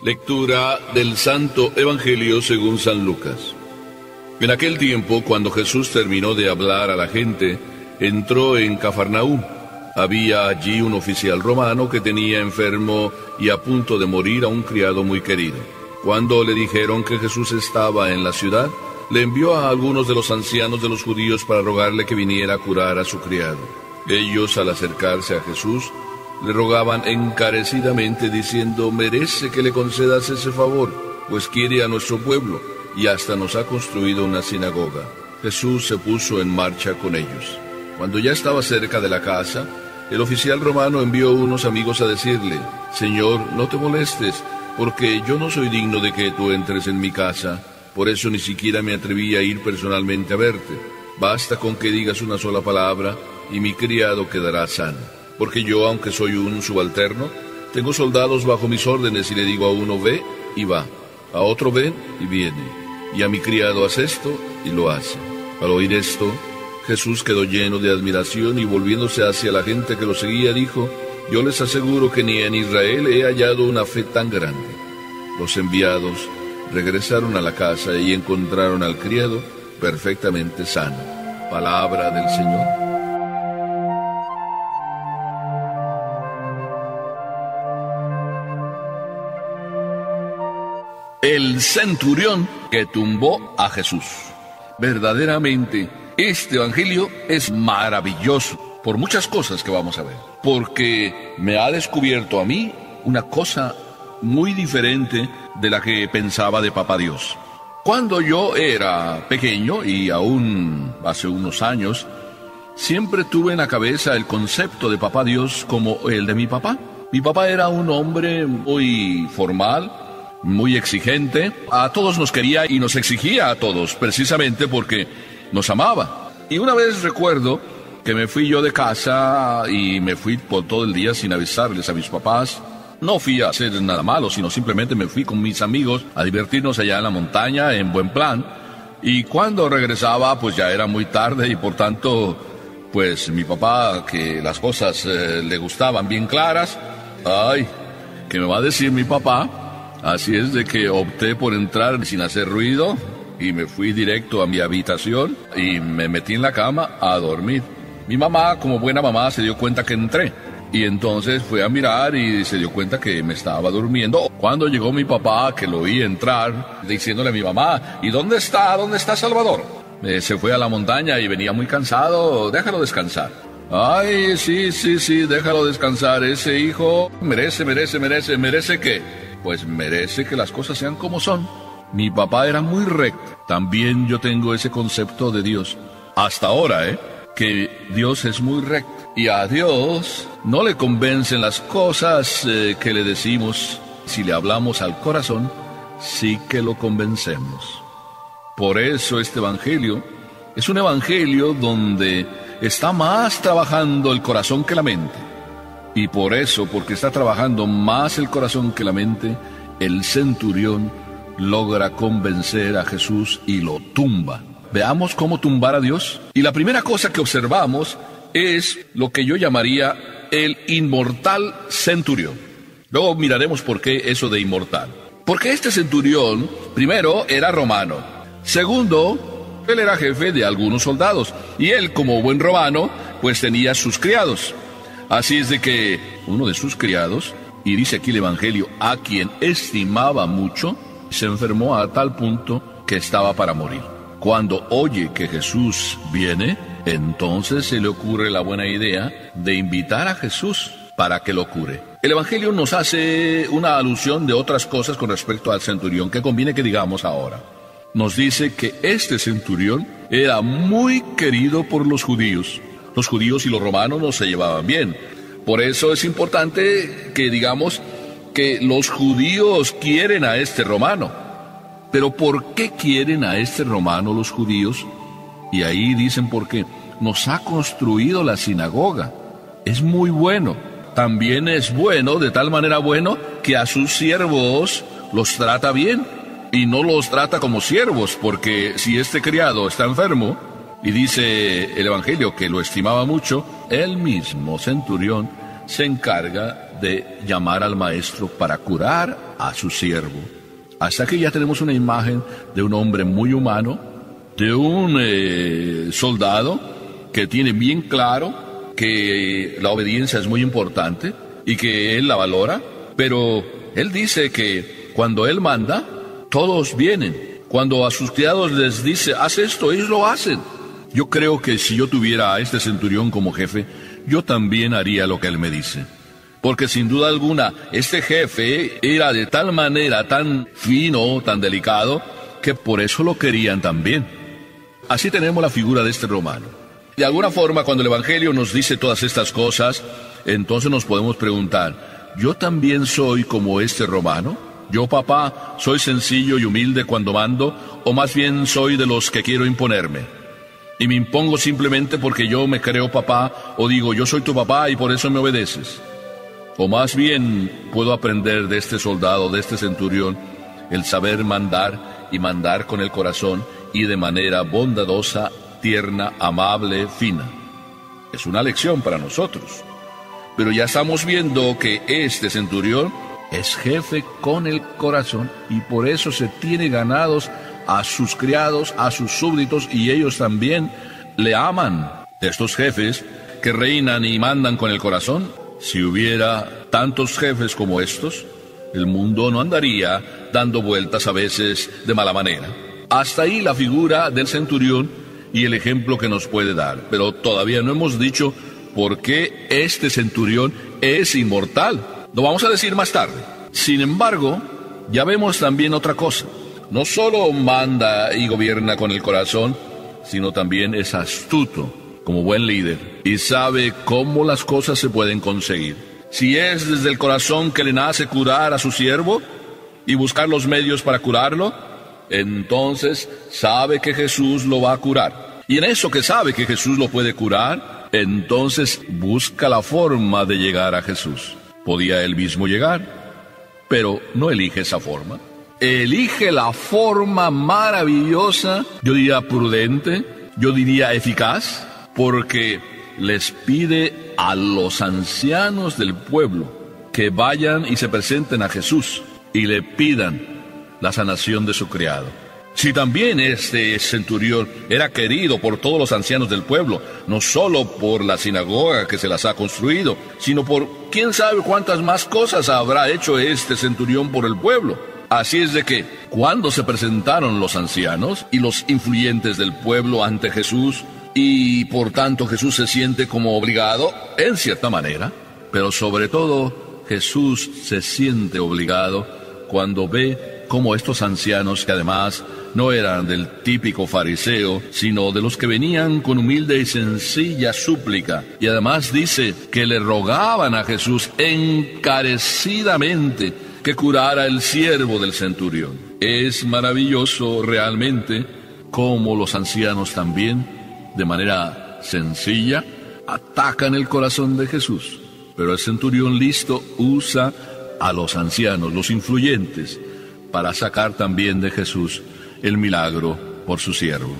Lectura del Santo Evangelio según San Lucas. En aquel tiempo, cuando Jesús terminó de hablar a la gente, entró en Cafarnaúm. Había allí un oficial romano que tenía enfermo y a punto de morir a un criado muy querido. Cuando le dijeron que Jesús estaba en la ciudad, le envió a algunos de los ancianos de los judíos para rogarle que viniera a curar a su criado. Ellos, al acercarse a Jesús, le rogaban encarecidamente diciendo: merece que le concedas ese favor, pues quiere a nuestro pueblo y hasta nos ha construido una sinagoga. Jesús se puso en marcha con ellos. Cuando ya estaba cerca de la casa, el oficial romano envió unos amigos a decirle: Señor, no te molestes, porque yo no soy digno de que tú entres en mi casa. Por eso ni siquiera me atreví a ir personalmente a verte. Basta con que digas una sola palabra y mi criado quedará sano. Porque yo, aunque soy un subalterno, tengo soldados bajo mis órdenes y le digo a uno: ve, y va; a otro: ven, y viene; y a mi criado: haz esto, y lo hace. Al oír esto, Jesús quedó lleno de admiración y volviéndose hacia la gente que lo seguía, dijo: yo les aseguro que ni en Israel he hallado una fe tan grande. Los enviados regresaron a la casa y encontraron al criado perfectamente sano. Palabra del Señor. El centurión que tumbó a Jesús. Verdaderamente, este evangelio es maravilloso por muchas cosas que vamos a ver. Porque me ha descubierto a mí una cosa muy diferente de la que pensaba de Papá Dios. Cuando yo era pequeño, y aún hace unos años, siempre tuve en la cabeza el concepto de Papá Dios como el de mi papá. Mi papá era un hombre muy formal, muy exigente. A todos nos quería y nos exigía a todos, precisamente porque nos amaba. Y una vez recuerdo que me fui yo de casa y me fui por todo el día sin avisarles a mis papás. No fui a hacer nada malo, sino simplemente me fui con mis amigos a divertirnos allá en la montaña en buen plan. Y cuando regresaba, pues ya era muy tarde y por tanto, pues mi papá, que las cosas le gustaban bien claras, ay, ¿qué me va a decir mi papá? Así es de que opté por entrar sin hacer ruido y me fui directo a mi habitación y me metí en la cama a dormir. Mi mamá, como buena mamá, se dio cuenta que entré y entonces fue a mirar y se dio cuenta que me estaba durmiendo. Cuando llegó mi papá, que lo oí entrar, diciéndole a mi mamá: ¿y dónde está Salvador? Se fue a la montaña y venía muy cansado, déjalo descansar. Ay, sí, déjalo descansar, ese hijo merece ¿qué? Pues merece que las cosas sean como son. Mi papá era muy recto. También yo tengo ese concepto de Dios. Hasta ahora, que Dios es muy recto. Y a Dios no le convencen las cosas que le decimos. Si le hablamos al corazón, sí que lo convencemos. Por eso este evangelio es un evangelio donde está más trabajando el corazón que la mente. Y por eso, porque está trabajando más el corazón que la mente, el centurión logra convencer a Jesús y lo tumba. Veamos cómo tumbar a Dios. Y la primera cosa que observamos es lo que yo llamaría el inmortal centurión. Luego miraremos por qué eso de inmortal. Porque este centurión, primero, era romano. Segundo, él era jefe de algunos soldados. Y él, como buen romano, pues tenía sus criados. Así es de que uno de sus criados, y dice aquí el Evangelio, a quien estimaba mucho, se enfermó a tal punto que estaba para morir. Cuando oye que Jesús viene, entonces se le ocurre la buena idea de invitar a Jesús para que lo cure. El Evangelio nos hace una alusión de otras cosas con respecto al centurión que conviene que digamos ahora. Nos dice que este centurión era muy querido por los judíos. Los judíos y los romanos no se llevaban bien. Por eso es importante que digamos que los judíos quieren a este romano. Pero ¿por qué quieren a este romano los judíos? Y ahí dicen porque nos ha construido la sinagoga. Es muy bueno. También es bueno, de tal manera bueno, que a sus siervos los trata bien. Y no los trata como siervos, porque si este criado está enfermo, y dice el Evangelio que lo estimaba mucho, el mismo centurión se encarga de llamar al maestro para curar a su siervo. Hasta que ya tenemos una imagen de un hombre muy humano, de un soldado que tiene bien claro que la obediencia es muy importante y que él la valora, pero él dice que cuando él manda, todos vienen. Cuando a sus criados les dice, haz esto, ellos lo hacen. Yo creo que si yo tuviera a este centurión como jefe, yo también haría lo que él me dice. Porque sin duda alguna, este jefe era de tal manera, tan fino, tan delicado, que por eso lo querían también. Así tenemos la figura de este romano. De alguna forma, cuando el Evangelio nos dice todas estas cosas, entonces nos podemos preguntar, ¿yo también soy como este romano? ¿Yo, papá, soy sencillo y humilde cuando mando, o más bien soy de los que quiero imponerme? Y me impongo simplemente porque yo me creo papá, o digo, yo soy tu papá y por eso me obedeces. O más bien puedo aprender de este soldado, de este centurión, el saber mandar y mandar con el corazón y de manera bondadosa, tierna, amable, fina. Es una lección para nosotros. Pero ya estamos viendo que este centurión es jefe con el corazón y por eso se tiene ganados a sus criados, a sus súbditos, y ellos también le aman. Estos jefes que reinan y mandan con el corazón, si hubiera tantos jefes como estos, el mundo no andaría dando vueltas a veces de mala manera. Hasta ahí la figura del centurión y el ejemplo que nos puede dar. Pero todavía no hemos dicho por qué este centurión es inmortal. Lo vamos a decir más tarde. Sin embargo, ya vemos también otra cosa. No solo manda y gobierna con el corazón, sino también es astuto como buen líder y sabe cómo las cosas se pueden conseguir. Si es desde el corazón que le nace curar a su siervo y buscar los medios para curarlo, entonces sabe que Jesús lo va a curar. Y en eso que sabe que Jesús lo puede curar, entonces busca la forma de llegar a Jesús. Podía él mismo llegar, pero no elige esa forma. Elige la forma maravillosa, yo diría prudente, yo diría eficaz, porque les pide a los ancianos del pueblo que vayan y se presenten a Jesús y le pidan la sanación de su criado. Si también este centurión era querido por todos los ancianos del pueblo, no solo por la sinagoga que se las ha construido, sino por quién sabe cuántas más cosas habrá hecho este centurión por el pueblo. Así es de que, cuando se presentaron los ancianos y los influyentes del pueblo ante Jesús, y por tanto Jesús se siente como obligado, en cierta manera, pero sobre todo Jesús se siente obligado cuando ve cómo estos ancianos, que además no eran del típico fariseo, sino de los que venían con humilde y sencilla súplica, y además dice que le rogaban a Jesús encarecidamente que curara el siervo del centurión. Es maravilloso realmente cómo los ancianos también, de manera sencilla, atacan el corazón de Jesús. Pero el centurión listo usa a los ancianos, los influyentes, para sacar también de Jesús el milagro por su siervo.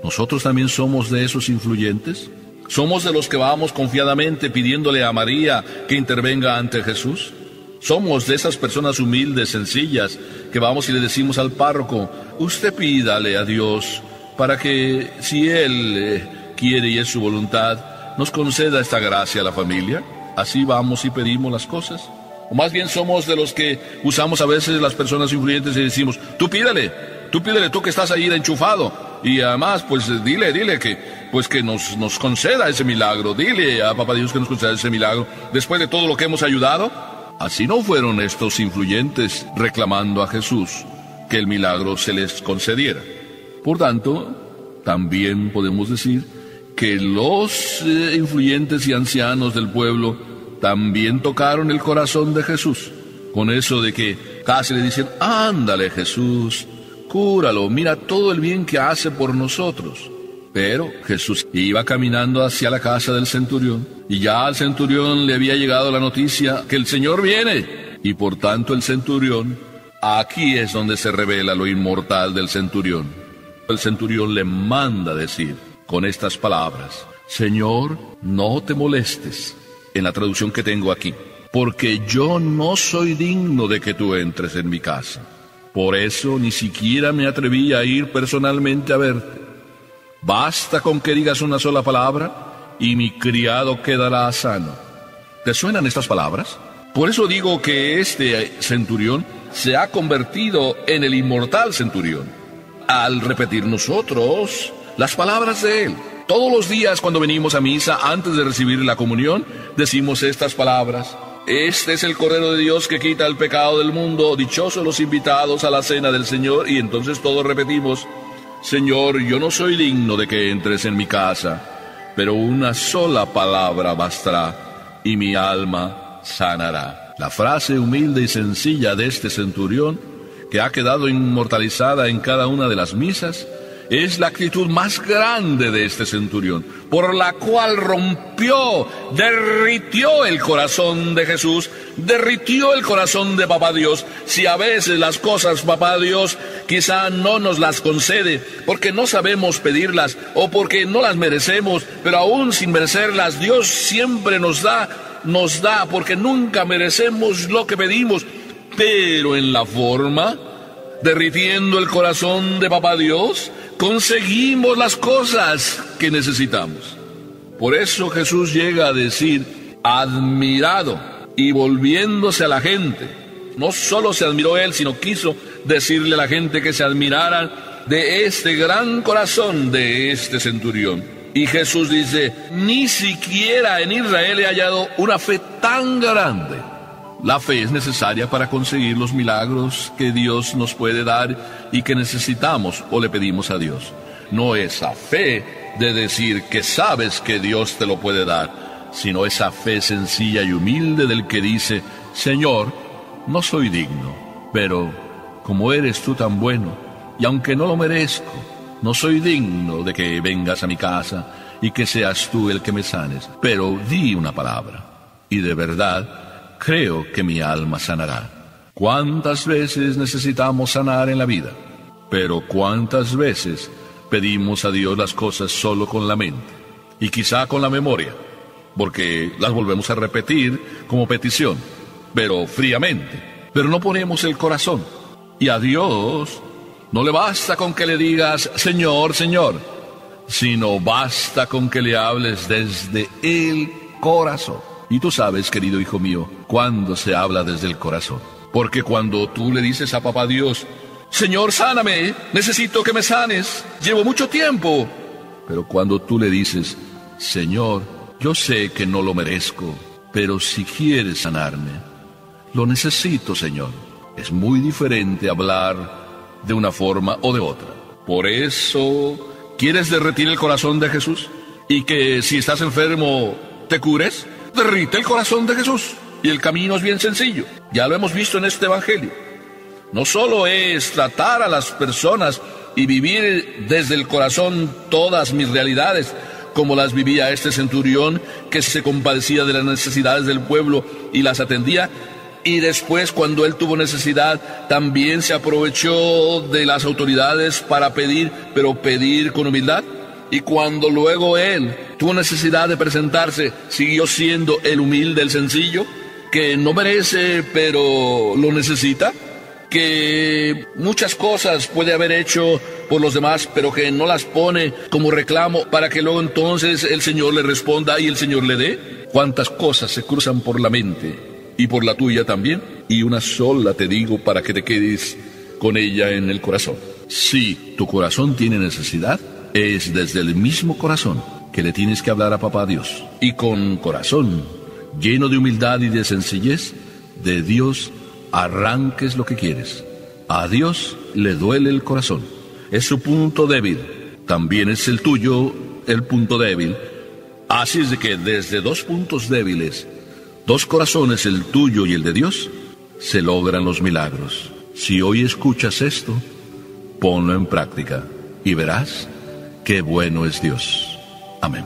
¿Nosotros también somos de esos influyentes? ¿Somos de los que vamos confiadamente pidiéndole a María que intervenga ante Jesús? ¿Somos de esas personas humildes, sencillas, que vamos y le decimos al párroco, usted pídale a Dios para que, si Él quiere y es su voluntad, nos conceda esta gracia a la familia? ¿Así vamos y pedimos las cosas? O más bien somos de los que usamos a veces las personas influyentes y decimos, tú pídele, tú que estás ahí de enchufado, y además pues dile que nos conceda ese milagro, dile a Papá Dios que nos conceda ese milagro, después de todo lo que hemos ayudado. Así no fueron estos influyentes reclamando a Jesús que el milagro se les concediera. Por tanto, también podemos decir que los influyentes y ancianos del pueblo también tocaron el corazón de Jesús, con eso de que casi le dicen, ándale Jesús, cúralo, mira todo el bien que hace por nosotros. Pero Jesús iba caminando hacia la casa del centurión, y ya al centurión le había llegado la noticia que el Señor viene, y por tanto el centurión, aquí es donde se revela lo inmortal del centurión. El centurión le manda decir con estas palabras, Señor, no te molestes, en la traducción que tengo aquí, porque yo no soy digno de que tú entres en mi casa. Por eso ni siquiera me atreví a ir personalmente a verte. Basta con que digas una sola palabra y mi criado quedará sano. ¿Te suenan estas palabras? Por eso digo que este centurión se ha convertido en el inmortal centurión, al repetir nosotros las palabras de él. Todos los días cuando venimos a misa, antes de recibir la comunión, decimos estas palabras: este es el Cordero de Dios que quita el pecado del mundo, dichosos los invitados a la cena del Señor. Y entonces todos repetimos: Señor, yo no soy digno de que entres en mi casa, pero una sola palabra bastará y mi alma sanará. La frase humilde y sencilla de este centurión, que ha quedado inmortalizada en cada una de las misas, es la actitud más grande de este centurión, por la cual rompió, derritió el corazón de Jesús, derritió el corazón de Papá Dios. Si a veces las cosas Papá Dios quizá no nos las concede, porque no sabemos pedirlas o porque no las merecemos, pero aún sin merecerlas, Dios siempre nos da, porque nunca merecemos lo que pedimos, pero en la forma, derritiendo el corazón de Papá Dios, conseguimos las cosas que necesitamos. Por eso Jesús llega a decir, admirado, y volviéndose a la gente, no solo se admiró él, sino quiso decirle a la gente que se admiraran de este gran corazón de este centurión. Y Jesús dice, ni siquiera en Israel he hallado una fe tan grande. La fe es necesaria para conseguir los milagros que Dios nos puede dar y que necesitamos o le pedimos a Dios. No esa fe de decir que sabes que Dios te lo puede dar, sino esa fe sencilla y humilde del que dice, Señor, no soy digno, pero como eres tú tan bueno, y aunque no lo merezco, no soy digno de que vengas a mi casa y que seas tú el que me sanes, pero di una palabra, y de verdad creo que mi alma sanará. ¿Cuántas veces necesitamos sanar en la vida? Pero ¿cuántas veces pedimos a Dios las cosas solo con la mente? Y quizá con la memoria, porque las volvemos a repetir como petición, pero fríamente. Pero no ponemos el corazón. Y a Dios no le basta con que le digas, Señor, Señor, sino basta con que le hables desde el corazón. Y tú sabes, querido hijo mío, cuando se habla desde el corazón. Porque cuando tú le dices a Papá Dios, Señor, sáname, necesito que me sanes, llevo mucho tiempo. Pero cuando tú le dices, Señor, yo sé que no lo merezco, pero si quieres sanarme, lo necesito, Señor. Es muy diferente hablar de una forma o de otra. Por eso, ¿quieres derretir el corazón de Jesús? Y que si estás enfermo, te cures. Derrite el corazón de Jesús. Y el camino es bien sencillo. Ya lo hemos visto en este evangelio. No solo es tratar a las personas y vivir desde el corazón todas mis realidades, como las vivía este centurión, que se compadecía de las necesidades del pueblo y las atendía. Y después, cuando él tuvo necesidad, también se aprovechó de las autoridades para pedir, pero pedir con humildad. Y cuando luego él tuvo necesidad de presentarse, siguió siendo el humilde, el sencillo, que no merece, pero lo necesita, que muchas cosas puede haber hecho por los demás, pero que no las pone como reclamo para que luego entonces el Señor le responda y el Señor le dé. ¿Cuántas cosas se cruzan por la mente y por la tuya también? Y una sola te digo para que te quedes con ella en el corazón. Si tu corazón tiene necesidad, es desde el mismo corazón que le tienes que hablar a Papá Dios. Y con corazón lleno de humildad y de sencillez, de Dios arranques lo que quieres. A Dios le duele el corazón. Es su punto débil. También es el tuyo el punto débil. Así es de que desde dos puntos débiles, dos corazones, el tuyo y el de Dios, se logran los milagros. Si hoy escuchas esto, ponlo en práctica y verás qué bueno es Dios. Amén.